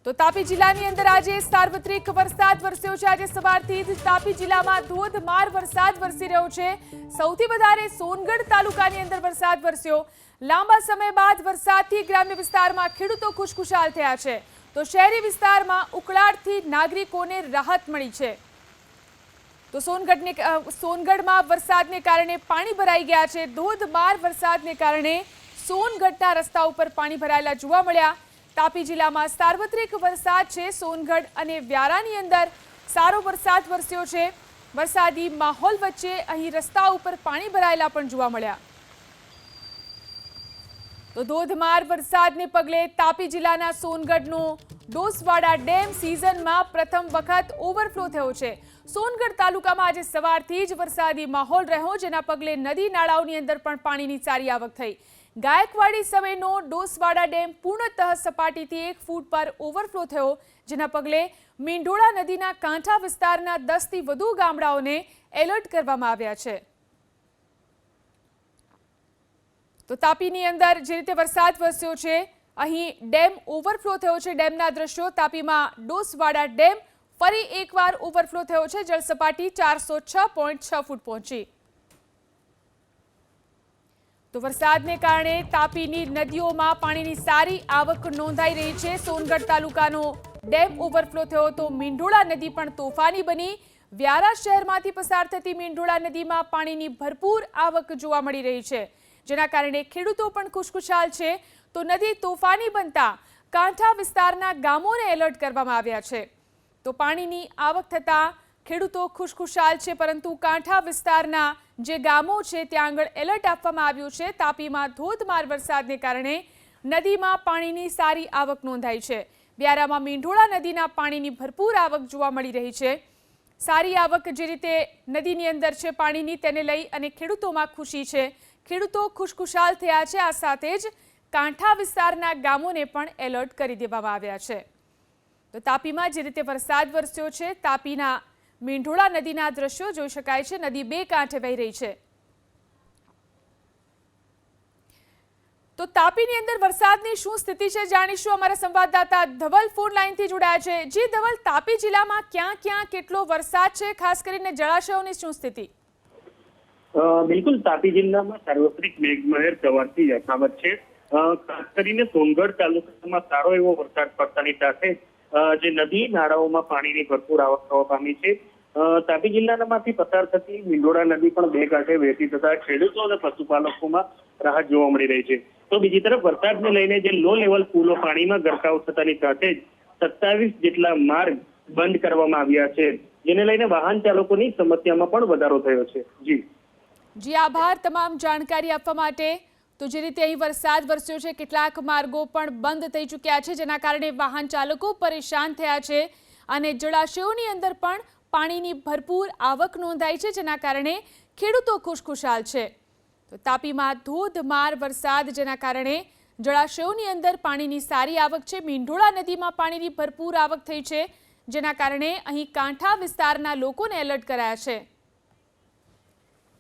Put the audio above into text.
તો તાપી જિલ્લાની અંદર આજે સાર્વત્રિક વરસાદ વરસ્યો છે। આજે સવારથી જ તાપી જિલ્લામાં ધોધમાર વરસાદ વરસી રહ્યો છે। સૌથી વધારે સોનગઢ તાલુકાની અંદર વરસાદ વરસ્યો। લાંબા સમય બાદ વરસાદથી ગ્રામ્ય વિસ્તારમાં ખેડૂતો ખુશખુશાલ થયા છે, તો શહેરી વિસ્તારમાં ઉકળાટથી નાગરિકોને રાહત મળી છે। તો સોનગઢમાં વરસાદને કારણે પાણી ભરાઈ ગયા છે। ધોધમાર વરસાદને કારણે સોનગઢના રસ્તા ઉપર પાણી ભરાયેલા જોવા મળ્યા। તાપી જિલ્લામાં સાર્વત્રિક વરસાદ છે। સોનગઢ અને વ્યારાની અંદર સારો વરસાદ વરસ્યો છે। વરસાદી માહોલ વચ્ચે અહીં રસ્તા ઉપર પાણી ભરાયેલા પણ જોવા મળ્યા। તો ધોધમાર વરસાદને પગલે તાપી જિલ્લાના સોનગઢનો ડોસવાડા ડેમ સિઝનમાં પ્રથમ વખત ઓવરફ્લો થયો છે। સોનગઢ તાલુકામાં આજે સવારથી જ વરસાદી માહોલ રહ્યો, જેના પગલે નદી નાળાઓની અંદર પણ પાણીની સારી આવક થઈ। ગાયકવાડી સમયનો ડોસવાડા ડેમ પૂર્ણતઃ સપાટીથી 1 ફૂટ પર ઓવરફ્લો થયો, જેના પગલે મીંઢોળા નદીના કાંઠા વિસ્તારના 10 થી વધુ ગામડાઓને એલર્ટ કરવામાં આવ્યા છે। તો તાપીની અંદર જે રીતે વરસાદ વરસ્યો છે, અહીં ડેમ ઓવરફ્લો થયો છે। ડેમના દ્રશ્યો તાપીમાં ડોસવાડા ડેમ ફરી એકવાર ઓવરફ્લો થયો છે। જળ સપાટી 406.6 ફૂટ પહોંચી। તો વરસાદને કારણે તાપીની નદીઓમાં પાણીની સારી આવક નોંધાઈ રહી છે। સોનગઢ તાલુકાનો ડેમ ઓવરફ્લો થયો તો મીંઢોળા નદી પણ તોફાની બની। વ્યારા શહેરમાંથી પસાર થતી મીંઢોળા નદીમાં પાણીની ભરપૂર આવક જોવા મળી રહી છે, જેના કારણે ખેડૂતો પણ ખુશખુશાલ છે। તો નદી તોફાની બનતા કાંઠા વિસ્તારના ગામોને એલર્ટ કરવામાં આવ્યા છે। તો પાણીની આવક થતાં ખેડૂતો ખુશખુશાલ છે, પરંતુ કાંઠા વિસ્તારના જે ગામો છે ત્યાં આગળ એલર્ટ આપવામાં આવ્યું છે। તાપીમાં ધોધમાર વરસાદને કારણે નદીમાં પાણીની સારી આવક નોંધાઈ છે। વ્યારામાં મીંઢોળા નદીના પાણીની ભરપૂર આવક જોવા મળી રહી છે। સારી આવક જે રીતે નદીની અંદર છે પાણીની, તેને લઈ અને ખેડૂતોમાં ખુશી છે। ખેડૂતો ખુશખુશાલ થયા છે। આ સાથે જ કાંઠા વિસ્તારના ગામોને પણ એલર્ટ કરી દેવામાં આવ્યા છે। તો તાપીમાં જે રીતે વરસાદ વરસ્યો છે, તાપીના મીંઢોળા નદીના દ્રશ્યો જોઈ શકાય છે। નદી 2 કાંઠે વહી રહી છે। તો તાપીની અંદર વરસાદની શું સ્થિતિ છે જાણીશું। અમારા સંવાદદાતા ધવલ ફોન લાઈનથી જોડાયા છે। જી ધવલ, તાપી જિલ્લામાં ક્યાં ક્યાં કેટલો વરસાદ છે, ખાસ કરીને જળાશયોની શું સ્થિતિ? બિલકુલ, તાપી જિલ્લામાં સાર્વત્રિક મેઘમહેર સવારથી યથાવત છે। ખાસ કરીને સોનગઢ તાલુકામાં સારો એવો વરસાદ પડતાની સાથે જે નદી નાળાઓમાં પાણીની ભરપૂર આવક થવા પામી છે। તાપી જિલ્લામાંથી પસાર થતી મીંઢોળા નદી પણ 2 કાંઠે વહેતી થતા ખેડૂતો અને પશુપાલકોમાં રાહત જોવા મળી રહી છે। તો બીજી તરફ વરસાદને લઈને જે લો લેવલ પુલો પાણીમાં ગરકાવ થતાની સાથે જ 27 જેટલા માર્ગ બંધ કરવામાં આવ્યા છે, જેને લઈને વાહન ચાલકોની સમસ્યામાં પણ વધારો થયો છે। જી આભાર તમામ જાણકારી આપવા માટે। તો જે રીતે અહીં વરસાદ વરસ્યો છે, કેટલાક માર્ગો પણ બંધ થઈ ચૂક્યા છે, જેના કારણે વાહન ચાલકો પરેશાન થયા છે અને જળાશયોની અંદર પણ પાણીની ભરપૂર આવક નોંધાઈ છે, જેના કારણે ખેડૂતો ખુશખુશાલ છે। તો તાપીમાં ધોધમાર વરસાદ, જેના કારણે જળાશયોની અંદર પાણીની સારી આવક છે। મીંઢોળા નદીમાં પાણીની ભરપૂર આવક થઈ છે, જેના કારણે અહીં કાંઠા વિસ્તારના લોકોને એલર્ટ કરાયા છે।